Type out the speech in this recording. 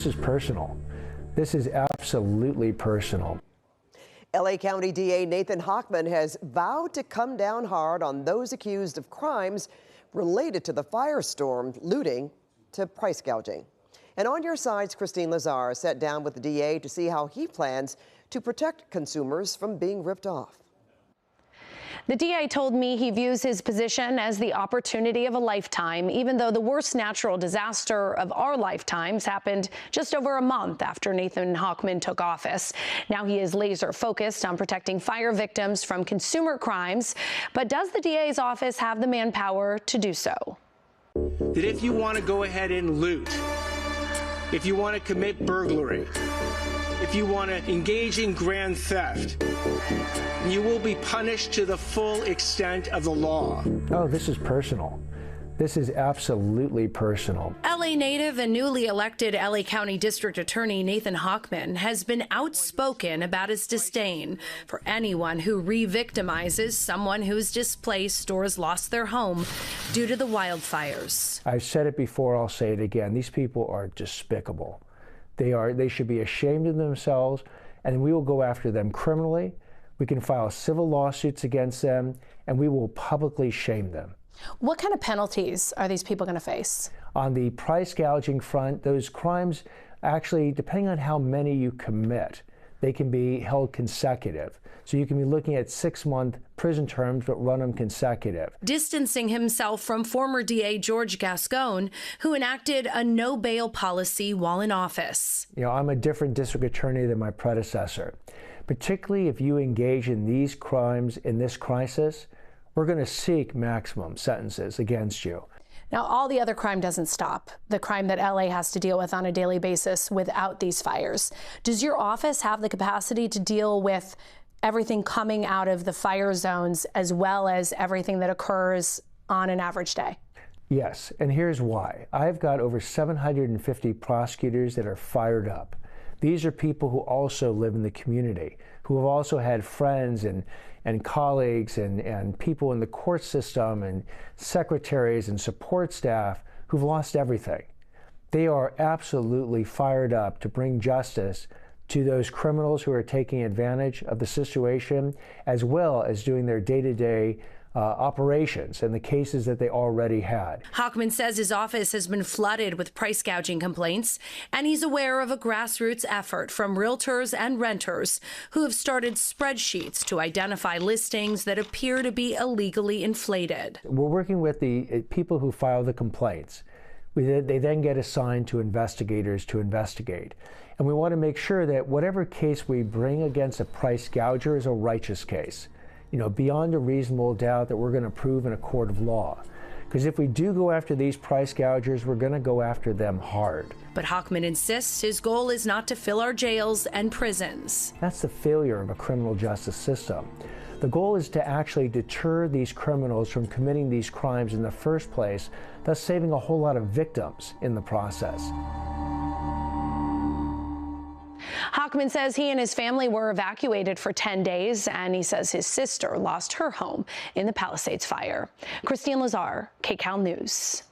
This is personal. This is absolutely personal. LA County DA Nathan Hochman has vowed to come down hard on those accused of crimes related to the firestorm, looting to price gouging. And On Your Side's Kristine Lazar sat down with the DA to see how he plans to protect consumers from being ripped off. The DA told me he views his position as the opportunity of a lifetime, even though the worst natural disaster of our lifetimes happened just over a month after Nathan Hochman took office. Now he is laser focused on protecting fire victims from consumer crimes. But does the DA's office have the manpower to do so? That if you want to go ahead and loot, if you want to commit burglary, if you want to engage in grand theft, you will be punished to the full extent of the law. Oh, this is personal. This is absolutely personal. LA native and newly elected LA County District Attorney Nathan Hochman has been outspoken about his disdain for anyone who re-victimizes someone who's displaced or has lost their home due to the wildfires. I've said it before, I'll say it again. These people are despicable. They should be ashamed of themselves, and we will go after them criminally. We can file civil lawsuits against them, and we will publicly shame them. What kind of penalties are these people going to face? On the price gouging front, those crimes actually, depending on how many you commit, they can be held consecutive. So you can be looking at 6-month prison terms, but run them consecutive. Distancing himself from former DA George Gascon, who enacted a no bail policy while in office. You know, I'm a different district attorney than my predecessor. Particularly if you engage in these crimes in this crisis, we're going to seek maximum sentences against you. Now, all the other crime doesn't stop, the crime that LA has to deal with on a daily basis without these fires. Does your office have the capacity to deal with everything coming out of the fire zones as well as everything that occurs on an average day? Yes, and here's why. I've got over 750 prosecutors that are fired up. These are people who also live in the community, who have also had friends and colleagues and people in the court system and secretaries and support staff who've lost everything. They are absolutely fired up to bring justice to those criminals who are taking advantage of the situation, as well as doing their day-to-day operations and the cases that they already had. Hochman says his office has been flooded with price gouging complaints, and he's aware of a grassroots effort from realtors and renters who have started spreadsheets to identify listings that appear to be illegally inflated. We're working with the people who file the complaints. They then get assigned to investigators to investigate. And we want to make sure that whatever case we bring against a price gouger is a righteous case. You know, beyond a reasonable doubt that we're going to prove in a court of law. Because if we do go after these price gougers, we're going to go after them hard. But Hochman insists his goal is not to fill our jails and prisons. That's the failure of a criminal justice system. The goal is to actually deter these criminals from committing these crimes in the first place, thus saving a whole lot of victims in the process. Hochman says he and his family were evacuated for 10 days, and he says his sister lost her home in the Palisades fire. Kristine Lazar, KCAL News.